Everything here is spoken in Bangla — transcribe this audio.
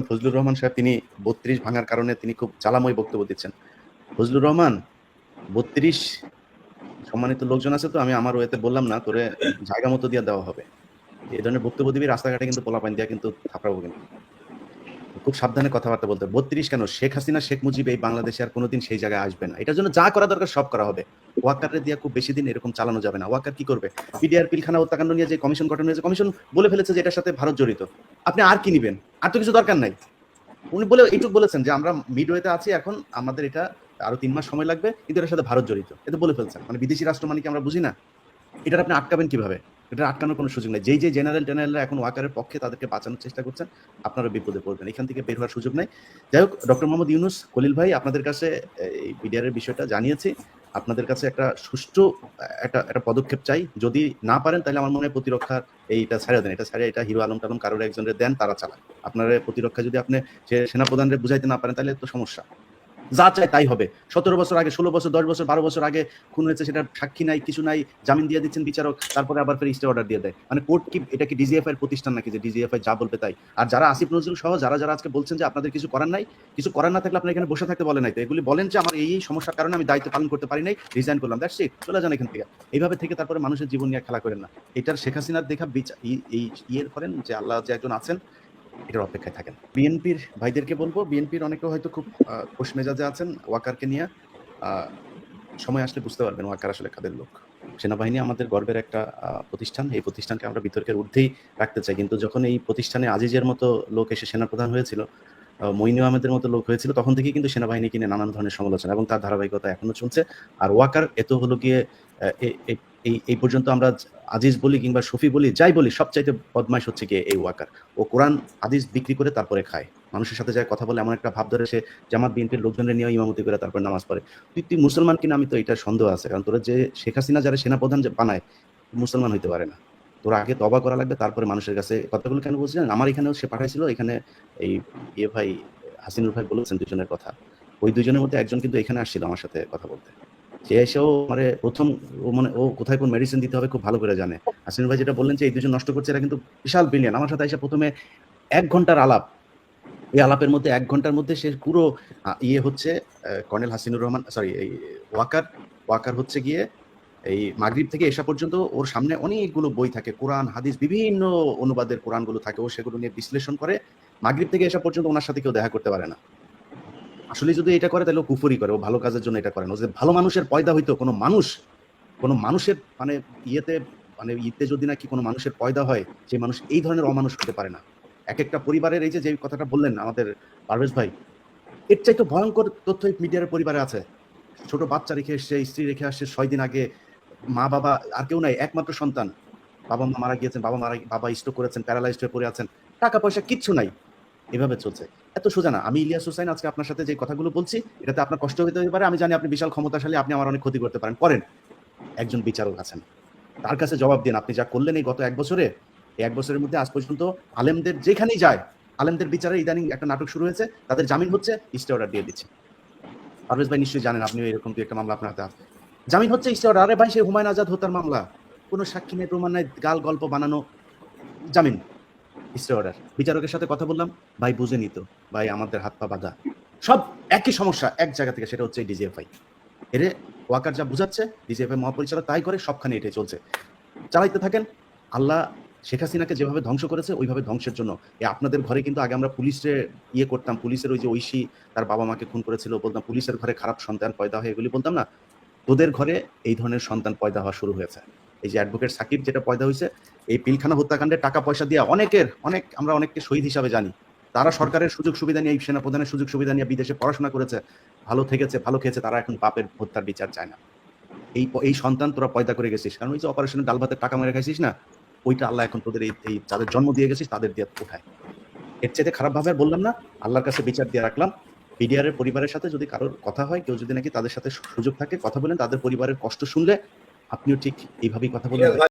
ফজলুর রহমান সাহেব তিনি ৩২ ভাঙার কারণে তিনি খুব জ্বালাময় বক্তব্য দিচ্ছেন। ফজলুর রহমান ৩২ সম্মানিত লোকজন আছে, তো আমি আমার ওয়েতে বললাম না, তোরে জায়গা মতো দিয়ে দেওয়া হবে। এই ধরনের বক্তব্য দিবি, রাস্তাঘাটে কিন্তু পোলাপাইন দিয়া কিন্তু থাপড়াবো কিন্তু। খুব সাবধানে কথাবার্তা বলতে হবে। ৩২ কেন, শেখ হাসিনা শেখ মুজিব এই বাংলাদেশে আর কোনোদিন সেই জায়গায় আসবে না। এটার জন্য যা করা দরকার সব করা হবে। ওয়াকারে দিয়ে খুব বেশি দিন এরকম চালানো যাবে না। ওয়াকার কি করবে? পিডিআর পিলখানা হত্যাকাণ্ড নিয়ে যে কমিশন গঠন হয়েছে, কমিশন বলে ফেলেছে যে এটার সাথে ভারত জড়িত। আপনি আর কি নিবেন? আর তো কিছু দরকার নাই। উনি বলে এইটুকু বলেছেন যে আমরা মিডওয়েতে আছি, এখন আমাদের এটা আরো ৩ মাস সময় লাগবে, কিন্তু এটার সাথে ভারত জড়িত। এটা বলে ফেলছেন। মানে বিদেশি রাষ্ট্র মানে কি আমরা বুঝি না? এটা আপনি আটকাবেন কিভাবে? এটা আটকানোর কোনো সুযোগ নেই। যেই জেনারেলরা এখন ওয়াকারের পক্ষে তাদেরকে বাঁচানোর চেষ্টা করছেন, আপনারা বিপদে পড়বেন। এখান থেকে বের হওয়ার সুযোগ নাই। যাই হোক, ডক্টর মোহাম্মদ ইউনূস, খলিল ভাই, আপনাদের কাছে এই বিডিআর এর বিষয়টা জানিয়েছি। আপনাদের কাছে একটা সুষ্ঠু একটা পদক্ষেপ চাই। যদি না পারেন তাহলে আমার মনে হয় প্রতিরক্ষার এইটা ছাড়িয়ে দেন। এটা ছাড়িয়ে এটা হিরো আলম টালম কারোর একজনের দেন, তারা চালান। আপনারা প্রতিরক্ষা যদি আপনি সেনাপ্রধানরে বুঝাইতে না পারেন তাহলে তো সমস্যা। যা চায় তাই হবে। ১৭ বছর আগে, ১৬ বছর, 10 বছর, 12 বছর আগে খুন হয়েছে, সেটার সাক্ষী নাই, কিছু নাই, জামিন দিয়ে দিচ্ছেন বিচারক, তারপরে আবার ফের স্টে অর্ডার দিয়ে দেয়। মানে কোর্ট কি, এটা কি ডিজিএফআই এর প্রতিষ্ঠান নাকি যে ডিজিএফআই যা বলবে তাই? আর যারা আসিফ নজরুল সহ যারা আজকে বলছেন যে আপনাদের কিছু করার নাই, কিছু করার না থাকলে আপনারা এখানে বসে থাকতে বলে নাই, তো এগুলি বলেন যে আমার এই সমস্যার কারণে আমি দায়িত্ব পালন করতে পারি নাই, রিজাইন করলাম, দ্যাটস ইট, চলে যান এখান থেকে। এইভাবে থেকে তারপরে মানুষের জীবন নিয়ে খেলা করেন না। এটার শেখ হাসিনার দেখা এই ইয়ের করেন যে আল্লাহ যে একজন আছেন, এটার অপেক্ষায় থাকেন। বিএনপির ভাইদেরকে বলবো, বিএনপির অনেকে হয়তো খুব খোশ মেজাজে আছেন ওয়াকারকে নিয়ে। সময় আসলে বুঝতে পারবেন ওয়াকার আসলে কাদের লোক। সেনাবাহিনী আমাদের গর্বের একটা প্রতিষ্ঠান। এই প্রতিষ্ঠানকে আমরা বিতর্কের ঊর্ধ্বেই রাখতে চাই, কিন্তু যখন এই প্রতিষ্ঠানে আজিজের মতো লোক এসে সেনাপ্রধান হয়েছিল, মঈনু আহমেদের মতো লোক হয়েছিল, তখন থেকেই কিন্তু সেনাবাহিনীকে নিয়ে নানান ধরনের সমালোচনা, এবং তার ধারাবাহিকতা এখনো চলছে। আর ওয়াকার এত হলো গিয়ে এই পর্যন্ত আমরা আজিজ বলি কিংবা শফি বলি, যাই বলি, সবচাইতে বদমাইশ হচ্ছে গিয়ে এই ওয়াকার। ও কোরআন হাদিস বিক্রি করে তারপরে খায়, মানুষের সাথে যায় কথা বলে, এমন একটা ভাব ধরে সে জামাত বিএনপির লোকজনের নিয়ে ইমামতি করে তারপর নামাজ পড়ে। তুই মুসলমান কিনা আমি তো এটা সন্দেহ আছে, কারণ তোরা যে শেখ হাসিনা যারা সেনাপ্রধান যে বানায়, মুসলমান হইতে পারে না। তোরা আগে তবা করা লাগবে, তারপরে মানুষের কাছে কথাগুলো কেন বলছিলেন। আমার এখানেও সে পাঠাইছিল, এখানে এই ভাই হাসিনুর ভাই বলেছেন দুজনের কথা। ওই দুজনের মধ্যে একজন কিন্তু এখানে আসছিল আমার সাথে কথা বলতে। সে এসেও মানে প্রথম ও কোথায় কোন মেডিসিন দিতে হবে খুব ভালো করে জানে। হাসিনুর ভাই যেটা বললেন যে এই দুজন নষ্ট করছে, এরা কিন্তু বিশাল ব্রিলিয়ান্ট। আমার সাথে এসে প্রথমে ১ ঘন্টার আলাপ, এই আলাপের মধ্যে ১ ঘন্টার মধ্যে সে পুরো হচ্ছে কর্নেল হাসিনুর রহমান, সরি, এই ওয়াকার হচ্ছে গিয়ে এই মাগরিব থেকে এশা পর্যন্ত ওর সামনে অনেকগুলো বই থাকে, কোরআন হাদিস বিভিন্ন অনুবাদের কোরআনগুলো থাকে, ও সেগুলো নিয়ে বিশ্লেষণ করে। মাগরিব থেকে এশা পর্যন্ত ওনার সাথে কেউ দেখা করতে পারে না। আসলে যদি এটা করে তাহলে ও কুফরি করে, ও ভালো কাজের জন্য এটা করে না। ও যে ভালো মানুষের পয়দা হইতো, কোনো মানুষের মানে ইতে যদি নাকি কোনো মানুষের পয়দা হয়, সেই মানুষ এই ধরনের অমানুষ হতে পারে না। একটা পরিবারের এই যে কথাটা বললেন আমাদের পারভেজ ভাই, এর চাইতে ভয়ঙ্কর তথ্য মিডিয়ার পরিবারে আছে। ছোট বাচ্চা রেখে এসছে, স্ত্রী রেখে আসছে, 6 দিন আগে মা বাবা আর কেউ নাই, একমাত্র সন্তান, বাবা মা মারা গিয়েছেন, বাবা স্ট্রোক করেছেন, প্যারালাইজড হয়ে পড়ে আছেন, টাকা পয়সা কিচ্ছু নাই, এভাবে চলছে। এত সোজা না। আমি ইলিয়াস হোসাইন আজকে আপনার সাথে যে কথাগুলো বলছি, এটাতে আপনার কষ্ট হতে পারে, আমি জানি আপনি বিশাল ক্ষমতাশালী, আপনি আমার অনেক ক্ষতি করতে পারেন, করেন। একজন বিচারক আছেন, তার কাছে জবাব দিন। আপনি যা করলেন এই গত 1 বছরে, এই 1 বছরের মধ্যে আজ পর্যন্ত আলেমদের যেখানেই যায়, আলেমদের বিচারে ইদানিং একটা নাটক শুরু হয়েছে, তাদের জামিন হচ্ছে, স্টে অর্ডার দিয়ে দিচ্ছে। পারভেজ ভাই নিশ্চয়ই জানেন, আপনিও এরকম একটা মামলা আপনার হাতে আছে, জামিন হচ্ছে, স্টে অর্ডার। আরে ভাই, সে হুমায়ুন আজাদ হত্যার মামলা, কোনো সাক্ষী নেই, প্রমাণ নাই, গাল গল্প বানানো, জামিন, স্টে অর্ডার। বিচারকের সাথে কথা বললাম, ভাই বুঝে নিত, ভাই আমাদের হাত পা বাঁধা, সব একই সমস্যা, এক জায়গা থেকে, সেটা হচ্ছে ডিজিএফআই। এরে ওয়াকার যা বুঝাচ্ছে, ডিজিএফআই মহাপরিচালক তাই করে, সবখানে এটাই চলছে। চালাইতে থাকেন। আল্লাহ শেখ হাসিনাকে যেভাবে ধ্বংস করেছে ওইভাবে ধ্বংসের জন্য। আপনাদের ঘরে কিন্তু আগে আমরা পুলিশে করতাম, পুলিশের ওই যে ঐশী তার বাবা মাকে খুন করেছিল, বলতাম পুলিশের ঘরে খারাপ সন্তান পয়দা হয়, এগুলি বলতাম না। তোদের ঘরে এই ধরনের সন্তান পয়দা হওয়া শুরু হয়েছে। এই যে অ্যাডভোকেট সাকিব যেটা পয়দা হয়েছে, এই পিলখানা হত্যাকাণ্ডে টাকা পয়সা দিয়ে আমরা অনেককে শহীদ হিসাবে জানি। তারা সরকারের সুযোগ সুবিধা নিয়ে, এই সেনাপ্রধানের সুযোগ সুবিধা নিয়ে বিদেশে পড়াশোনা করেছে, ভালো থেকেছে, ভালো খেয়েছে, তারা এখন বাপের হত্যার বিচার চায় না। এই সন্তান তোরা পয়দা করে গেছিস, কারণ ওই যে অপারেশনে ডাল ভাতের টাকা মেরে খাইছিস না, ওইটা আল্লাহ এখন তোদের এই যাদের জন্ম দিয়ে গেছিস তাদের দিয়ে উঠায়। এর চাইতে খারাপ ভাবে আর বললাম না, আল্লাহর কাছে বিচার দিয়ে রাখলাম। বিডিআর এর পরিবারের সাথে যদি কারোর কথা হয়, কেউ যদি নাকি তাদের সাথে সুযোগ থাকে কথা বলেন, তাদের পরিবারের কষ্ট শুনলে আপনিও ঠিক এইভাবেই কথা বলবেন।